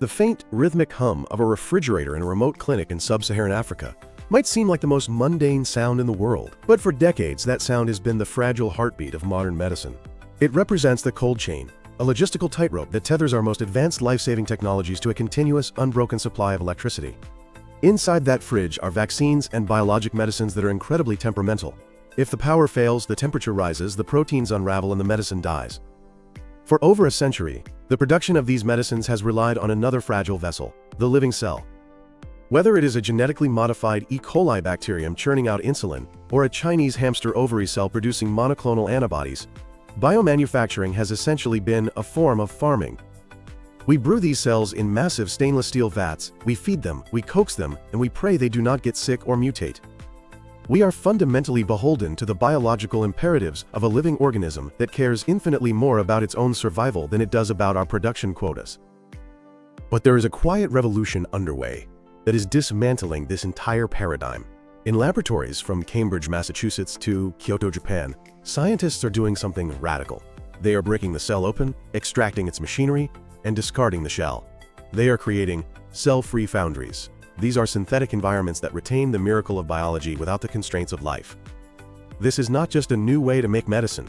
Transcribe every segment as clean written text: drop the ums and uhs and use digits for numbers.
The faint, rhythmic hum of a refrigerator in a remote clinic in sub-Saharan Africa might seem like the most mundane sound in the world, but for decades that sound has been the fragile heartbeat of modern medicine. It represents the cold chain, a logistical tightrope that tethers our most advanced life-saving technologies to a continuous, unbroken supply of electricity. Inside that fridge are vaccines and biologic medicines that are incredibly temperamental. If the power fails, the temperature rises, the proteins unravel, and the medicine dies. For over a century, the production of these medicines has relied on another fragile vessel, the living cell. Whether it is a genetically modified E. coli bacterium churning out insulin, or a Chinese hamster ovary cell producing monoclonal antibodies, biomanufacturing has essentially been a form of farming. We brew these cells in massive stainless steel vats, we feed them, we coax them, and we pray they do not get sick or mutate. We are fundamentally beholden to the biological imperatives of a living organism that cares infinitely more about its own survival than it does about our production quotas. But there is a quiet revolution underway that is dismantling this entire paradigm. In laboratories from Cambridge, Massachusetts to Kyoto, Japan, scientists are doing something radical. They are breaking the cell open, extracting its machinery, and discarding the shell. They are creating cell-free foundries. These are synthetic environments that retain the miracle of biology without the constraints of life. This is not just a new way to make medicine.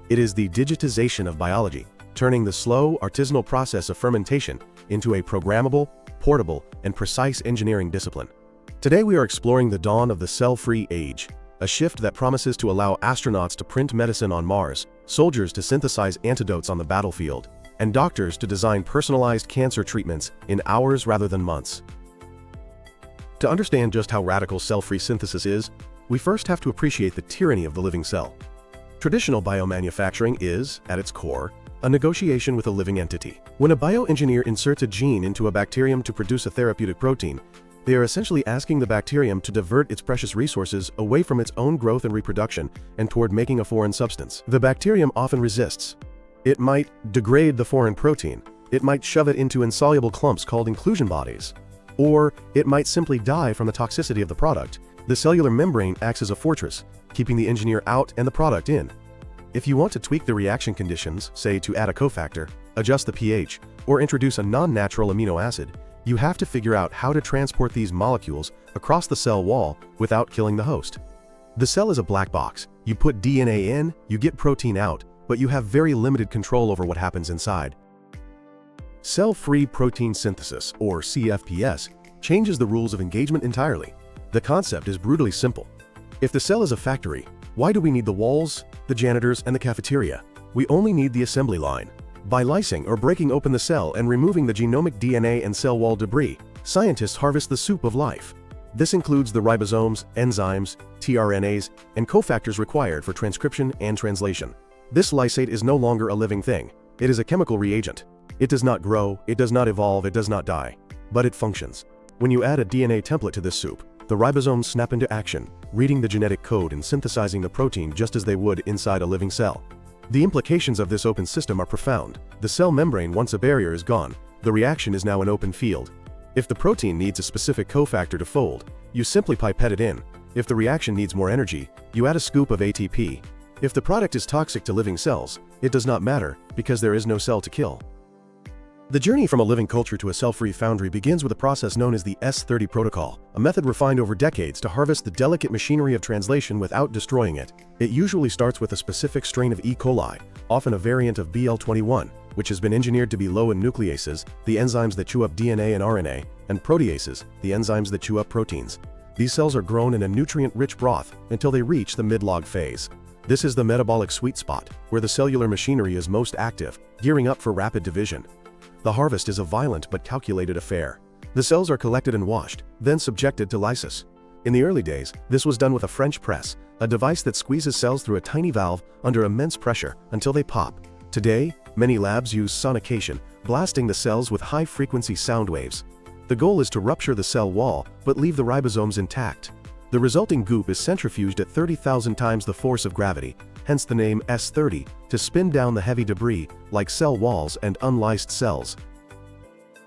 It is the digitization of biology, turning the slow, artisanal process of fermentation into a programmable, portable, and precise engineering discipline. Today we are exploring the dawn of the cell-free age, a shift that promises to allow astronauts to print medicine on Mars, soldiers to synthesize antidotes on the battlefield, and doctors to design personalized cancer treatments in hours rather than months. To understand just how radical cell-free synthesis is, we first have to appreciate the tyranny of the living cell. Traditional biomanufacturing is, at its core, a negotiation with a living entity. When a bioengineer inserts a gene into a bacterium to produce a therapeutic protein, they are essentially asking the bacterium to divert its precious resources away from its own growth and reproduction and toward making a foreign substance. The bacterium often resists. It might degrade the foreign protein, it might shove it into insoluble clumps called inclusion bodies, or it might simply die from the toxicity of the product. The cellular membrane acts as a fortress, keeping the engineer out and the product in. If you want to tweak the reaction conditions, say to add a cofactor, adjust the pH, or introduce a non-natural amino acid, you have to figure out how to transport these molecules across the cell wall without killing the host. The cell is a black box. You put DNA in, you get protein out, but you have very limited control over what happens inside. Cell-free protein synthesis, or CFPS, changes the rules of engagement entirely. The concept is brutally simple. If the cell is a factory, why do we need the walls, the janitors, and the cafeteria? We only need the assembly line. By lysing or breaking open the cell and removing the genomic DNA and cell wall debris, scientists harvest the soup of life. This includes the ribosomes, enzymes, tRNAs, and cofactors required for transcription and translation. This lysate is no longer a living thing. It is a chemical reagent. It does not grow, it does not evolve, it does not die. But it functions. When you add a DNA template to this soup, the ribosomes snap into action, reading the genetic code and synthesizing the protein just as they would inside a living cell. The implications of this open system are profound. The cell membrane, once a barrier, is gone. The reaction is now an open field. If the protein needs a specific cofactor to fold, you simply pipette it in. If the reaction needs more energy, you add a scoop of ATP. If the product is toxic to living cells, it does not matter, because there is no cell to kill. The journey from a living culture to a cell-free foundry begins with a process known as the S30 protocol, a method refined over decades to harvest the delicate machinery of translation without destroying it. It usually starts with a specific strain of E. coli, often a variant of BL21, which has been engineered to be low in nucleases, the enzymes that chew up DNA and RNA, and proteases, the enzymes that chew up proteins. These cells are grown in a nutrient-rich broth until they reach the mid-log phase. This is the metabolic sweet spot, where the cellular machinery is most active, gearing up for rapid division. The harvest is a violent but calculated affair. The cells are collected and washed, then subjected to lysis. In the early days, this was done with a French press, a device that squeezes cells through a tiny valve under immense pressure until they pop. Today, many labs use sonication, blasting the cells with high-frequency sound waves. The goal is to rupture the cell wall, but leave the ribosomes intact. The resulting goop is centrifuged at 30,000 times the force of gravity, hence the name S30, to spin down the heavy debris, like cell walls and unlysed cells.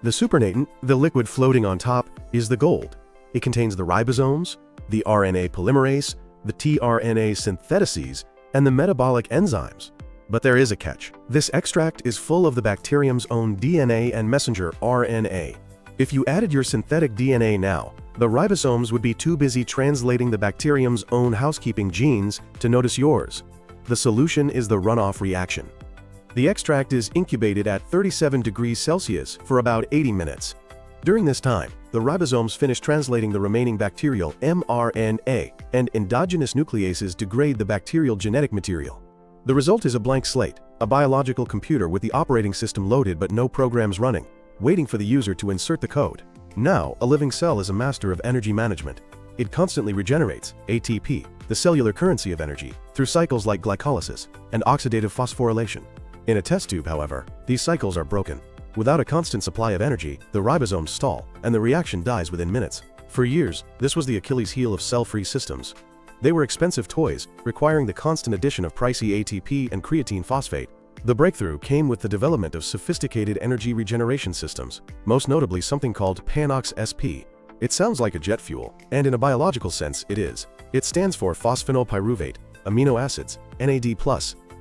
The supernatant, the liquid floating on top, is the gold. It contains the ribosomes, the RNA polymerase, the tRNA synthetases, and the metabolic enzymes. But there is a catch. This extract is full of the bacterium's own DNA and messenger RNA. If you added your synthetic DNA now, the ribosomes would be too busy translating the bacterium's own housekeeping genes to notice yours. The solution is the runoff reaction. The extract is incubated at 37 degrees Celsius for about 80 minutes. During this time, the ribosomes finish translating the remaining bacterial mRNA, and endogenous nucleases degrade the bacterial genetic material. The result is a blank slate, a biological computer with the operating system loaded but no programs running, waiting for the user to insert the code. Now, a living cell is a master of energy management. It constantly regenerates ATP, the cellular currency of energy, through cycles like glycolysis and oxidative phosphorylation. In a test tube, however, these cycles are broken. Without a constant supply of energy, the ribosomes stall, and the reaction dies within minutes. For years, this was the Achilles heel of cell-free systems. They were expensive toys, requiring the constant addition of pricey ATP and creatine phosphate. The breakthrough came with the development of sophisticated energy regeneration systems, most notably something called PANOX-SP. It sounds like a jet fuel, and in a biological sense, it is. It stands for phosphenolpyruvate, amino acids, NAD+,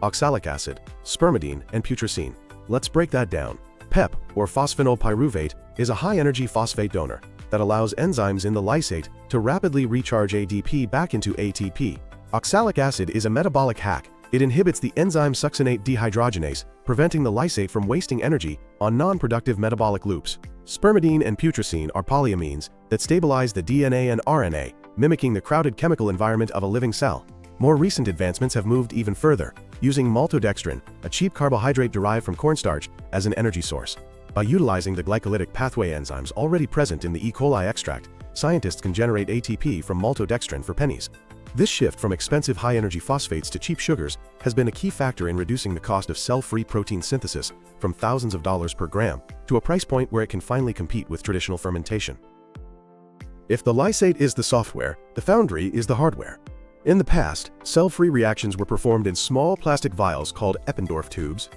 oxalic acid, spermidine, and putrescine. Let's break that down. PEP, or phosphenolpyruvate, is a high-energy phosphate donor that allows enzymes in the lysate to rapidly recharge ADP back into ATP. Oxalic acid is a metabolic hack. It inhibits the enzyme succinate dehydrogenase, preventing the lysate from wasting energy on non-productive metabolic loops. Spermidine and putrescine are polyamines that stabilize the DNA and RNA, mimicking the crowded chemical environment of a living cell. More recent advancements have moved even further, using maltodextrin, a cheap carbohydrate derived from cornstarch, as an energy source. By utilizing the glycolytic pathway enzymes already present in the E. coli extract, scientists can generate ATP from maltodextrin for pennies. This shift from expensive high-energy phosphates to cheap sugars has been a key factor in reducing the cost of cell-free protein synthesis from thousands of dollars per gram to a price point where it can finally compete with traditional fermentation. If the lysate is the software, the foundry is the hardware. In the past, cell-free reactions were performed in small plastic vials called Eppendorf tubes.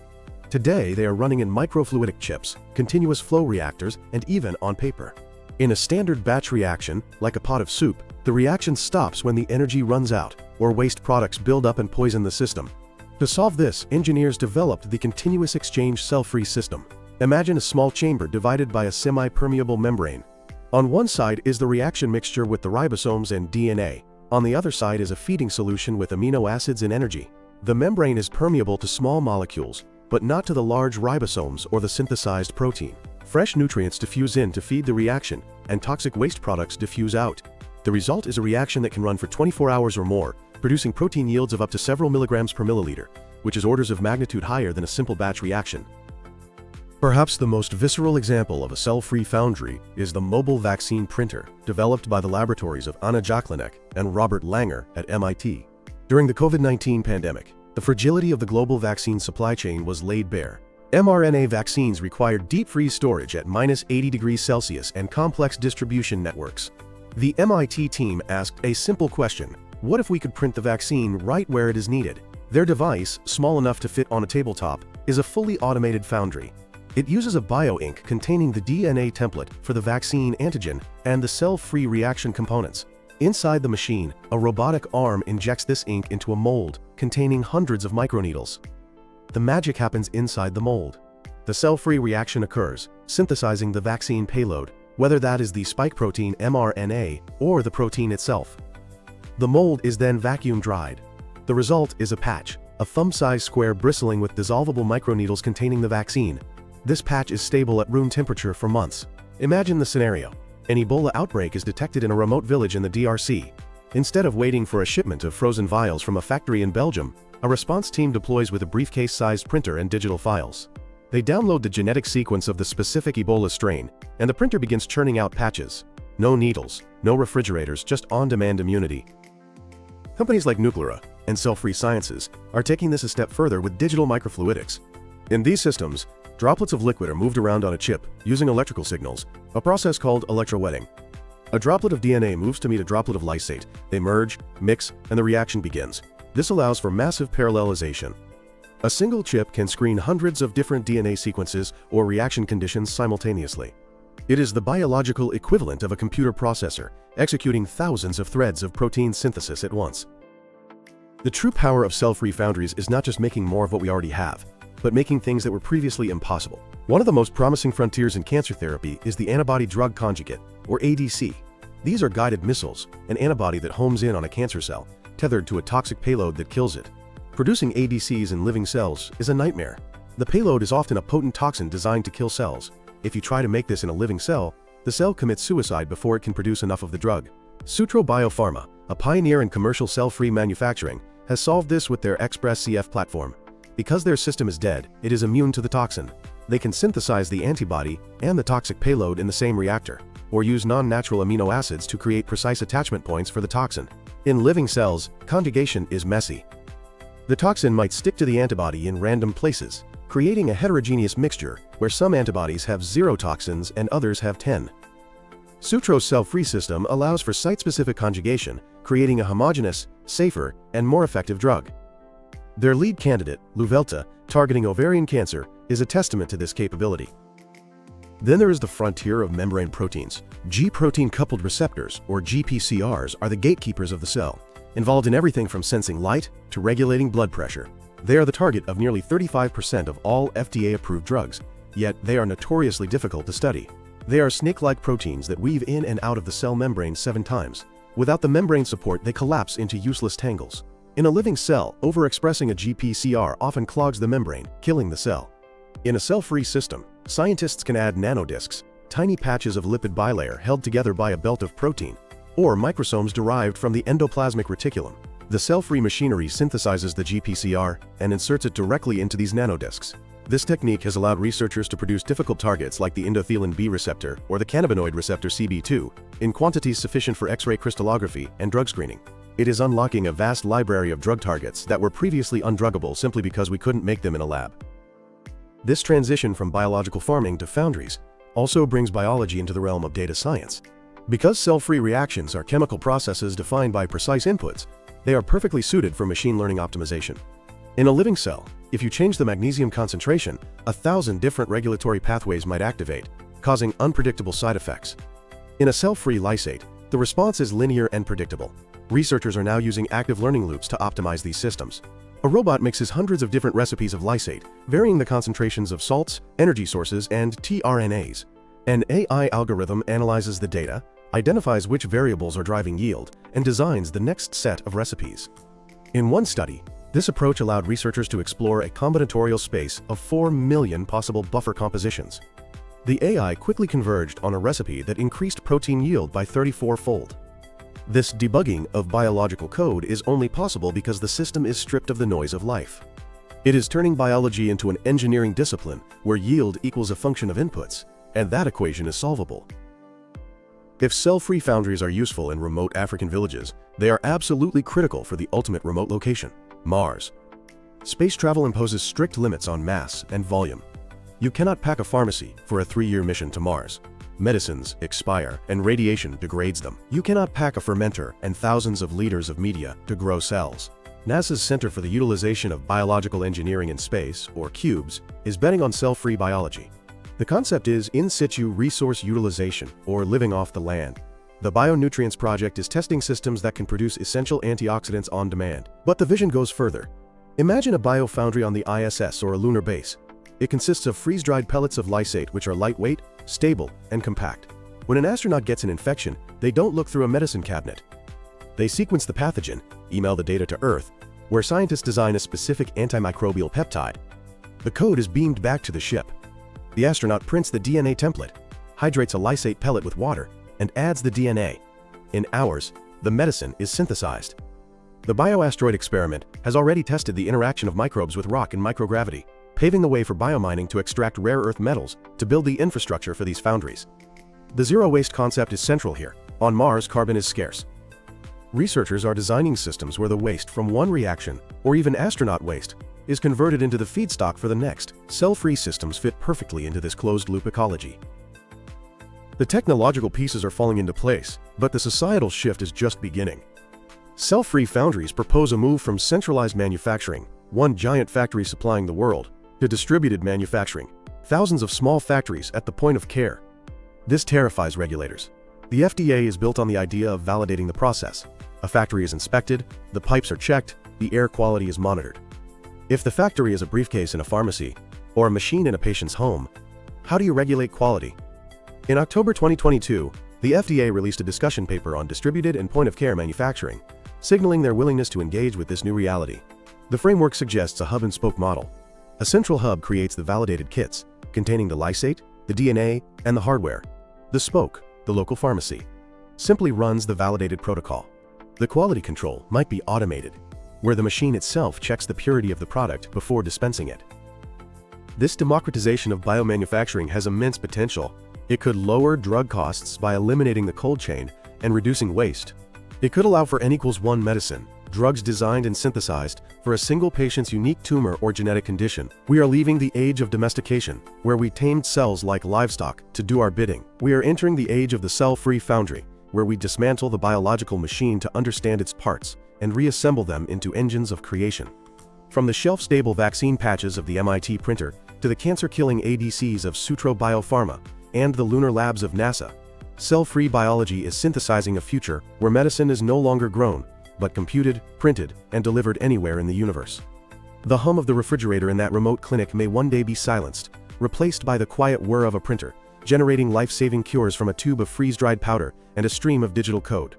Today, they are running in microfluidic chips, continuous flow reactors, and even on paper. In a standard batch reaction, like a pot of soup, the reaction stops when the energy runs out, or waste products build up and poison the system. To solve this, engineers developed the continuous exchange cell-free system. Imagine a small chamber divided by a semi-permeable membrane. On one side is the reaction mixture with the ribosomes and DNA. On the other side is a feeding solution with amino acids and energy. The membrane is permeable to small molecules, but not to the large ribosomes or the synthesized protein. Fresh nutrients diffuse in to feed the reaction, and toxic waste products diffuse out. The result is a reaction that can run for 24 hours or more, producing protein yields of up to several milligrams per milliliter, which is orders of magnitude higher than a simple batch reaction. Perhaps the most visceral example of a cell-free foundry is the mobile vaccine printer, developed by the laboratories of Anna Jaclanek and Robert Langer at MIT. During the COVID-19 pandemic, the fragility of the global vaccine supply chain was laid bare. mRNA vaccines required deep freeze storage at -80 degrees Celsius and complex distribution networks. The MIT team asked a simple question: what if we could print the vaccine right where it is needed? Their device, small enough to fit on a tabletop, is a fully automated foundry. It uses a bioink containing the DNA template for the vaccine antigen and the cell-free reaction components. Inside the machine, a robotic arm injects this ink into a mold containing hundreds of microneedles. The magic happens inside the mold. The cell-free reaction occurs, synthesizing the vaccine payload, whether that is the spike protein mRNA or the protein itself. The mold is then vacuum dried. The result is a patch, a thumb-sized square bristling with dissolvable microneedles containing the vaccine. This patch is stable at room temperature for months. Imagine the scenario. An Ebola outbreak is detected in a remote village in the DRC. Instead of waiting for a shipment of frozen vials from a factory in Belgium, a response team deploys with a briefcase-sized printer and digital files. They download the genetic sequence of the specific Ebola strain, and the printer begins churning out patches. No needles, no refrigerators, just on-demand immunity. Companies like Nuclera and Cell-Free Sciences are taking this a step further with digital microfluidics. In these systems, droplets of liquid are moved around on a chip using electrical signals, a process called electrowetting. A droplet of DNA moves to meet a droplet of lysate. They merge, mix, and the reaction begins. This allows for massive parallelization. A single chip can screen hundreds of different DNA sequences or reaction conditions simultaneously. It is the biological equivalent of a computer processor, executing thousands of threads of protein synthesis at once. The true power of cell-free foundries is not just making more of what we already have, but making things that were previously impossible. One of the most promising frontiers in cancer therapy is the antibody-drug conjugate, or ADC. These are guided missiles, an antibody that homes in on a cancer cell, tethered to a toxic payload that kills it. Producing ADCs in living cells is a nightmare. The payload is often a potent toxin designed to kill cells. If you try to make this in a living cell, the cell commits suicide before it can produce enough of the drug. Sutro Biopharma, a pioneer in commercial cell-free manufacturing, has solved this with their Express-CF platform. Because their system is dead, it is immune to the toxin. They can synthesize the antibody and the toxic payload in the same reactor, or use non-natural amino acids to create precise attachment points for the toxin. In living cells, conjugation is messy. The toxin might stick to the antibody in random places, creating a heterogeneous mixture where some antibodies have 0 toxins and others have 10. Sutro's cell-free system allows for site-specific conjugation, creating a homogeneous, safer, and more effective drug. Their lead candidate, Luvelta, targeting ovarian cancer, is a testament to this capability. Then there is the frontier of membrane proteins. G-protein-coupled receptors, or GPCRs, are the gatekeepers of the cell, involved in everything from sensing light to regulating blood pressure. They are the target of nearly 35% of all FDA-approved drugs, yet they are notoriously difficult to study. They are snake-like proteins that weave in and out of the cell membrane 7 times. Without the membrane support, they collapse into useless tangles. In a living cell, overexpressing a GPCR often clogs the membrane, killing the cell. In a cell-free system, scientists can add nanodiscs, tiny patches of lipid bilayer held together by a belt of protein, or microsomes derived from the endoplasmic reticulum. The cell-free machinery synthesizes the GPCR and inserts it directly into these nanodiscs. This technique has allowed researchers to produce difficult targets like the endothelin B receptor or the cannabinoid receptor CB2 in quantities sufficient for X-ray crystallography and drug screening. It is unlocking a vast library of drug targets that were previously undruggable simply because we couldn't make them in a lab. This transition from biological farming to foundries also brings biology into the realm of data science. Because cell-free reactions are chemical processes defined by precise inputs, they are perfectly suited for machine learning optimization. In a living cell, if you change the magnesium concentration, 1,000 different regulatory pathways might activate, causing unpredictable side effects. In a cell-free lysate, the response is linear and predictable. Researchers are now using active learning loops to optimize these systems. A robot mixes hundreds of different recipes of lysate, varying the concentrations of salts, energy sources, and tRNAs. An AI algorithm analyzes the data, identifies which variables are driving yield, and designs the next set of recipes. In one study, this approach allowed researchers to explore a combinatorial space of 4 million possible buffer compositions. The AI quickly converged on a recipe that increased protein yield by 34-fold. This debugging of biological code is only possible because the system is stripped of the noise of life. It is turning biology into an engineering discipline where yield equals a function of inputs, and that equation is solvable. If cell-free foundries are useful in remote African villages, they are absolutely critical for the ultimate remote location, Mars. Space travel imposes strict limits on mass and volume. You cannot pack a pharmacy for a 3-year mission to Mars. Medicines expire and radiation degrades them. You cannot pack a fermenter and thousands of liters of media to grow cells. NASA's Center for the Utilization of Biological Engineering in Space, or CUBES, is betting on cell-free biology. The concept is in situ resource utilization, or living off the land. The Bionutrients Project is testing systems that can produce essential antioxidants on demand. But the vision goes further. Imagine a biofoundry on the ISS or a lunar base. It consists of freeze-dried pellets of lysate which are lightweight, stable, and compact. When an astronaut gets an infection, they don't look through a medicine cabinet. They sequence the pathogen, email the data to Earth, where scientists design a specific antimicrobial peptide. The code is beamed back to the ship. The astronaut prints the DNA template, hydrates a lysate pellet with water, and adds the DNA. In hours, the medicine is synthesized. The bioasteroid experiment has already tested the interaction of microbes with rock in microgravity, paving the way for biomining to extract rare earth metals to build the infrastructure for these foundries. The zero-waste concept is central here. On Mars, carbon is scarce. Researchers are designing systems where the waste from one reaction, or even astronaut waste, is converted into the feedstock for the next. Cell-free systems fit perfectly into this closed-loop ecology. The technological pieces are falling into place, but the societal shift is just beginning. Cell-free foundries propose a move from centralized manufacturing, one giant factory supplying the world, to distributed manufacturing, thousands of small factories at the point of care. This terrifies regulators. The FDA is built on the idea of validating the process. A factory is inspected, the pipes are checked, the air quality is monitored. If the factory is a briefcase in a pharmacy, or a machine in a patient's home, how do you regulate quality? In October 2022, the FDA released a discussion paper on distributed and point-of-care manufacturing, signaling their willingness to engage with this new reality. The framework suggests a hub-and-spoke model. A central hub creates the validated kits, containing the lysate, the DNA, and the hardware. The spoke, the local pharmacy, simply runs the validated protocol. The quality control might be automated, where the machine itself checks the purity of the product before dispensing it. This democratization of biomanufacturing has immense potential. It could lower drug costs by eliminating the cold chain and reducing waste. It could allow for N=1 medicine, drugs designed and synthesized for a single patient's unique tumor or genetic condition. We are leaving the age of domestication, where we tamed cells like livestock to do our bidding. We are entering the age of the cell-free foundry, where we dismantle the biological machine to understand its parts and reassemble them into engines of creation. From the shelf-stable vaccine patches of the MIT printer to the cancer-killing ADCs of Sutro Biopharma and the lunar labs of NASA, cell-free biology is synthesizing a future where medicine is no longer grown, but computed, printed, and delivered anywhere in the universe. The hum of the refrigerator in that remote clinic may one day be silenced, replaced by the quiet whir of a printer, generating life-saving cures from a tube of freeze-dried powder and a stream of digital code.